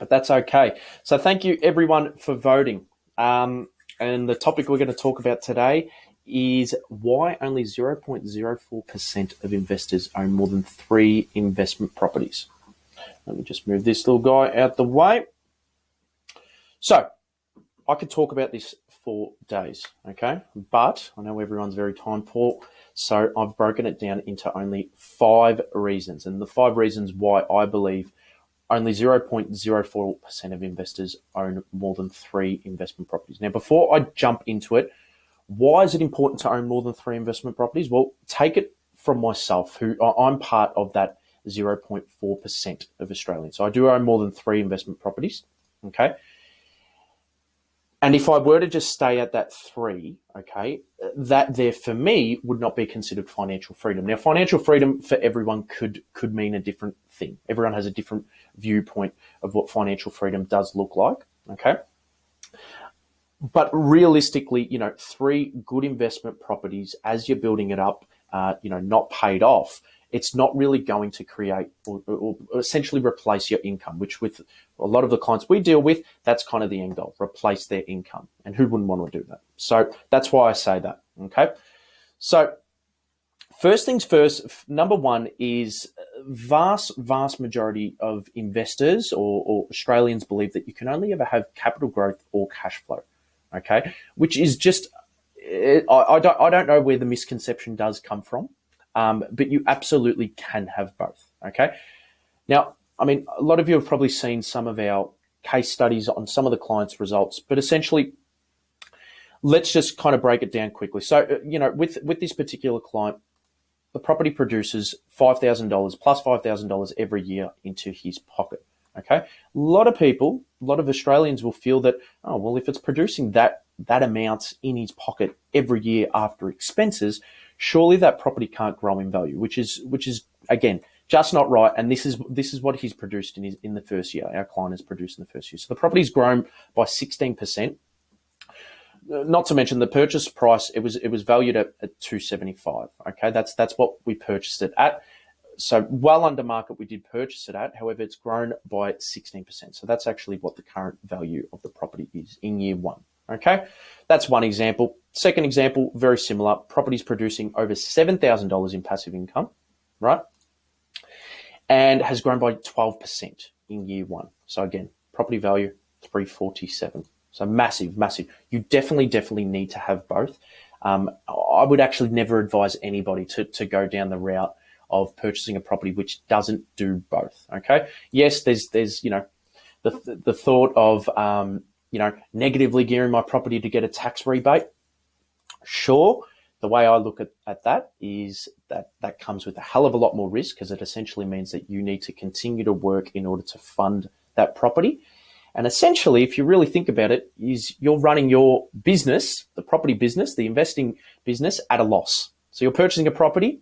but that's okay. So thank you everyone for voting. And the topic we're going to talk about today is why only 0.04% of investors own more than 3 investment properties. Let me just move this little guy out the way. So I could talk about this for days, okay? But I know everyone's very time poor, so I've broken it down into only 5 reasons. And the 5 reasons why I believe only 0.04% of investors own more than 3 investment properties. Now, before I jump into it, why is it important to own more than 3 investment properties? Well, take it from myself, who I'm part of that 0.4% of Australians. So I do own more than 3 investment properties, okay? And if I were to just stay at that 3, okay, that there for me would not be considered financial freedom. Now, financial freedom for everyone could mean a different thing. Everyone has a different viewpoint of what financial freedom does look like, okay? But realistically, 3 good investment properties as you're building it up, not paid off, it's not really going to create or essentially replace your income, which with a lot of the clients we deal with, that's kind of the end goal, replace their income. And who wouldn't want to do that? So that's why I say that, okay? So first things first, number 1 is vast majority of investors or Australians believe that you can only ever have capital growth or cash flow, okay? Which is just, I don't know where the misconception does come from. But you absolutely can have both, okay? Now, I mean, a lot of you have probably seen some of our case studies on some of the clients' results, but essentially, let's just kind of break it down quickly. So, with this particular client, the property produces $5,000 plus $5,000 every year into his pocket, okay? A lot of people, a lot of Australians will feel that, oh, well, if it's producing that amount in his pocket every year after expenses, surely that property can't grow in value, which is again just not right. And this is what he's produced in the first year. Our client has produced in the first year. So the property's grown by 16%. Not to mention the purchase price. It was valued at $275. Okay, that's what we purchased it at. So well under market we did purchase it at. However, it's grown by 16%. So that's actually what the current value of the property is in year 1. Okay, that's one example. Second example, very similar. Property's producing over $7,000 in passive income, right? And has grown by 12% in year 1. So again, property value, $347. So massive. You definitely need to have both. I would actually never advise anybody to go down the route of purchasing a property which doesn't do both, okay? Yes, there's the thought of, negatively gearing my property to get a tax rebate. Sure, the way I look at that is that comes with a hell of a lot more risk, because it essentially means that you need to continue to work in order to fund that property. And essentially, if you really think about it, is you're running your business, the property business, the investing business, at a loss. So you're purchasing a property,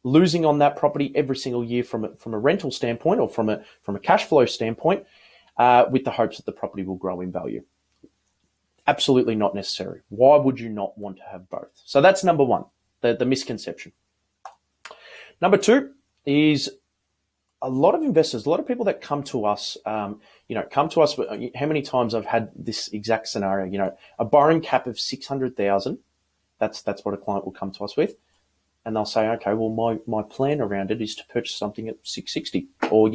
losing on that property every single year from a rental standpoint or from a cash flow standpoint, with the hopes that the property will grow in value. Absolutely not necessary. Why would you not want to have both? So that's number 1, the misconception. Number 2 is a lot of investors, a lot of people that come to us, how many times I've had this exact scenario, a borrowing cap of 600,000. That's what a client will come to us with. And they'll say, okay, well, my plan around it is to purchase something at 660, or,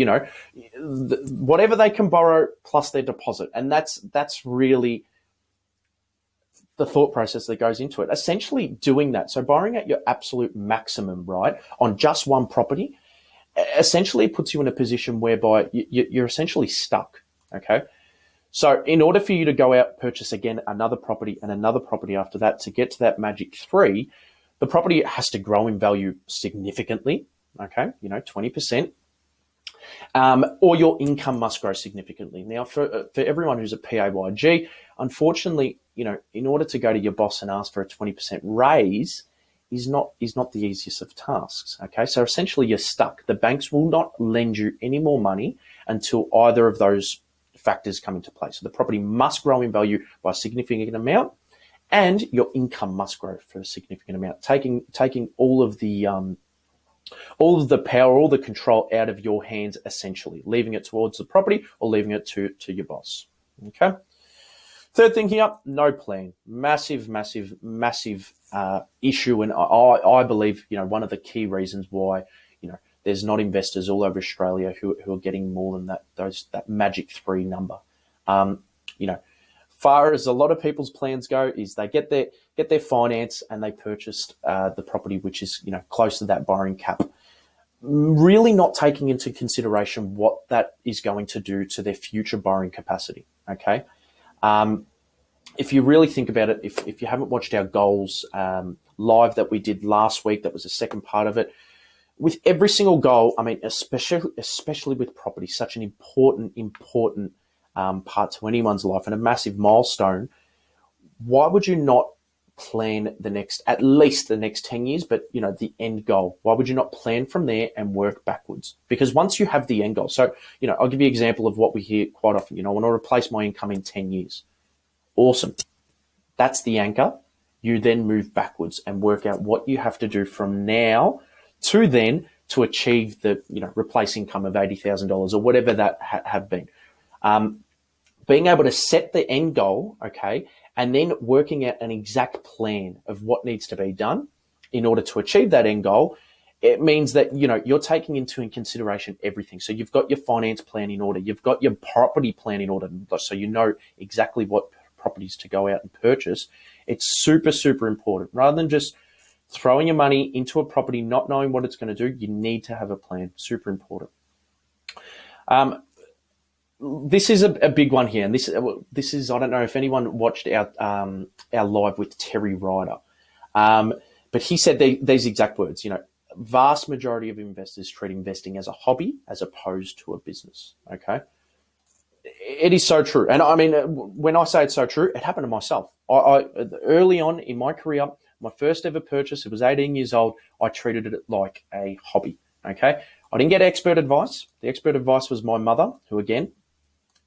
whatever they can borrow plus their deposit. And that's really the thought process that goes into it. Essentially doing that, so borrowing at your absolute maximum, right, on just one property, essentially puts you in a position whereby you're essentially stuck, okay? So in order for you to go out, purchase again another property and another property after that to get to that magic 3, the property has to grow in value significantly, okay, 20%, or your income must grow significantly. Now, for everyone who's a PAYG, unfortunately, in order to go to your boss and ask for a 20% raise is not the easiest of tasks, okay? So essentially you're stuck. The banks will not lend you any more money until either of those factors come into play. So the property must grow in value by a significant amount, and your income must grow for a significant amount, taking all of the all of the power, all the control out of your hands, essentially, leaving it towards the property or leaving it to your boss. Okay. Third thing here, no plan. Massive, massive, massive issue. And I believe, one of the key reasons why, there's not investors all over Australia who are getting more than that magic 3 number. Far as a lot of people's plans go, is they get their finance and they purchased the property, which is, close to that borrowing cap, really not taking into consideration what that is going to do to their future borrowing capacity. Okay. If you really think about it, if you haven't watched our goals live that we did last week, that was the second part of it. With every single goal, I mean, especially with property, such an important part to anyone's life and a massive milestone. Why would you not plan at least the next 10 years, but the end goal? Why would you not plan from there and work backwards? Because once you have the end goal, so, I'll give you an example of what we hear quite often. I want to replace my income in 10 years. Awesome. That's the anchor. You then move backwards and work out what you have to do from now to then to achieve the, replace income of $80,000 or whatever that have been. Being able to set the end goal, okay, and then working out an exact plan of what needs to be done in order to achieve that end goal, it means that, you're taking into consideration everything. So you've got your finance plan in order. You've got your property plan in order. So you know exactly what properties to go out and purchase. It's super, super important. Rather than just throwing your money into a property, not knowing what it's going to do, you need to have a plan. Super important. This is a big one here, and this is, I don't know if anyone watched our live with Terry Ryder, but he said these exact words. Vast majority of investors treat investing as a hobby as opposed to a business. Okay. It is so true. And I mean, when I say it's so true, it happened to myself. I early on in my career, my first ever purchase, it was 18 years old. I treated it like a hobby. Okay. I didn't get expert advice. The expert advice was my mother, who again,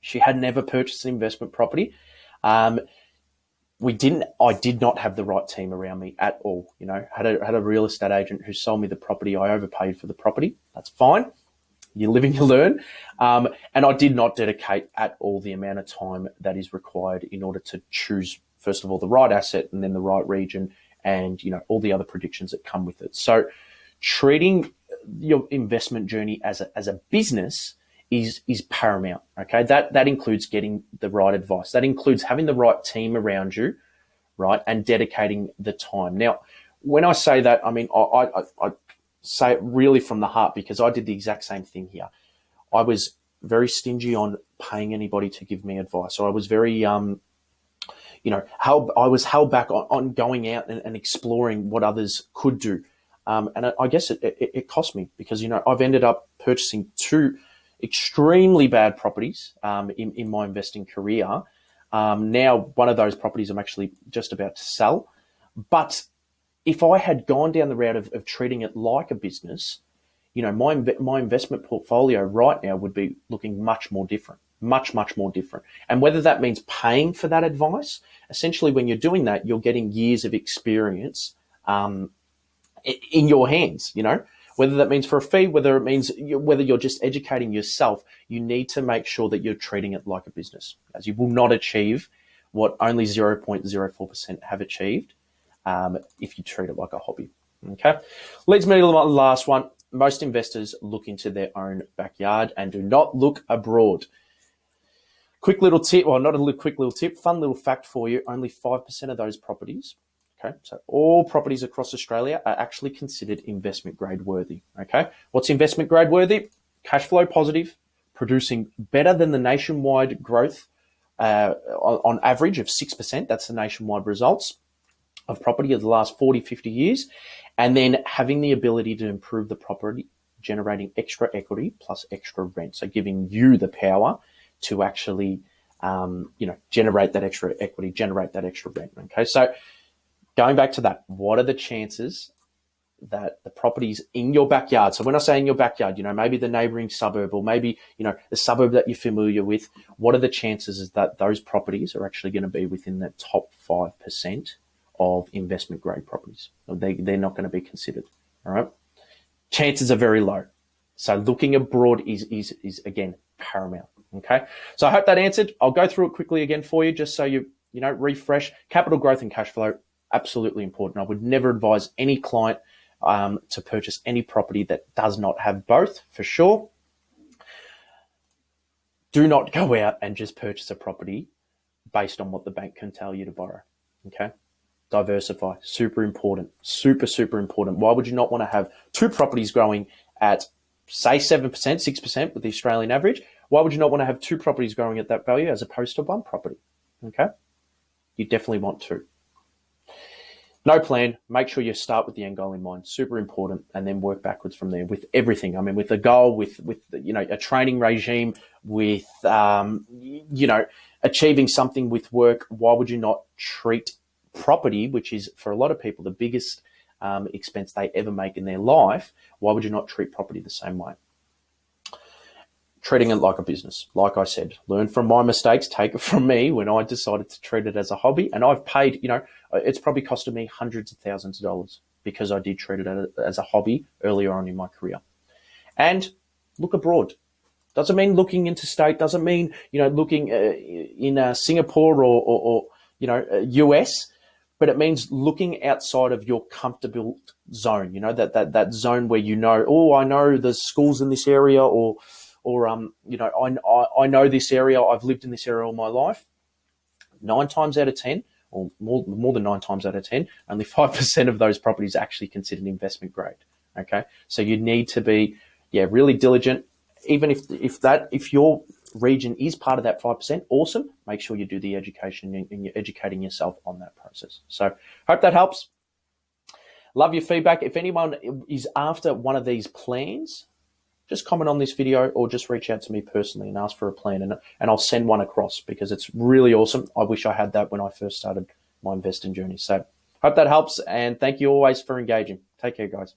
she had never purchased an investment property. I did not have the right team around me at all. Had a real estate agent who sold me the property. I overpaid for the property. That's fine. You live and you learn. And I did not dedicate at all the amount of time that is required in order to choose, first of all, the right asset and then the right region and, all the other predictions that come with it. So treating your investment journey as a business is paramount. Okay. That includes getting the right advice. That includes having the right team around you, right? And dedicating the time. Now, when I say that, I mean, I say it really from the heart, because I did the exact same thing here. I was very stingy on paying anybody to give me advice. So I was very, I was held back on going out and exploring what others could do. And I guess it cost me, because, I've ended up purchasing 2 extremely bad properties in my investing career. Now, one of those properties I'm actually just about to sell. But if I had gone down the route of treating it like a business, my investment portfolio right now would be looking much more different, much more different. And whether that means paying for that advice, essentially when you're doing that, you're getting years of experience in your hands, whether that means for a fee, whether you're just educating yourself, you need to make sure that you're treating it like a business, as you will not achieve what only 0.04% have achieved if you treat it like a hobby. Okay. Leads me to the last one. Most investors look into their own backyard and do not look abroad. Quick little tip, or not a quick little tip, fun little fact for you. Only 5% of those properties, okay, so all properties across Australia are actually considered investment grade worthy. Okay. What's investment grade worthy? Cash flow positive, producing better than the nationwide growth on average of 6%. That's the nationwide results of property of the last 40, 50 years. And then having the ability to improve the property, generating extra equity plus extra rent. So giving you the power to actually, generate that extra equity, generate that extra rent. Okay. So going back to that, what are the chances that the properties in your backyard? So when I say in your backyard, maybe the neighboring suburb, or maybe, the suburb that you're familiar with, what are the chances is that those properties are actually going to be within the top 5% of investment grade properties? They're not going to be considered. All right. chances are very low. So looking abroad is again paramount. Okay. So I hope that answered. I'll go through it quickly again for you, just so you refresh. Capital growth and cash flow, absolutely important. I would never advise any client to purchase any property that does not have both, for sure. Do not go out and just purchase a property based on what the bank can tell you to borrow. Okay. Diversify, super important, super important. Why would you not want to have two properties growing at, say, 7%, 6% with the Australian average? Why would you not want to have two properties growing at that value as opposed to one property? Okay, you definitely want to. No plan, make sure you start with the end goal in mind, super important, and then work backwards from there with everything. I mean, with a goal, with a training regime, with achieving something with work. Why would you not treat property, which is for a lot of people the biggest expense they ever make in their life? Why would you not treat property the same way? Treating it like a business. Like I said, learn from my mistakes, take it from me when I decided to treat it as a hobby. And I've paid, it's probably costed me hundreds of thousands of dollars because I did treat it as a hobby earlier on in my career. And look abroad. Doesn't mean looking interstate, doesn't mean, looking in Singapore or US, but it means looking outside of your comfortable zone, that zone where I know there's schools in this area, or I know this area, I've lived in this area all my life. 9 times out of 10, or more than 9 times out of 10, only 5% of those properties are actually considered investment grade. Okay, so you need to be really diligent. Even if your region is part of that 5%, awesome. Make sure you do the education and you're educating yourself on that process. So hope that helps. Love your feedback. If anyone is after one of these plans, just comment on this video or just reach out to me personally and ask for a plan, and I'll send one across because it's really awesome. I wish I had that when I first started my investing journey. So hope that helps, and thank you always for engaging. Take care, guys.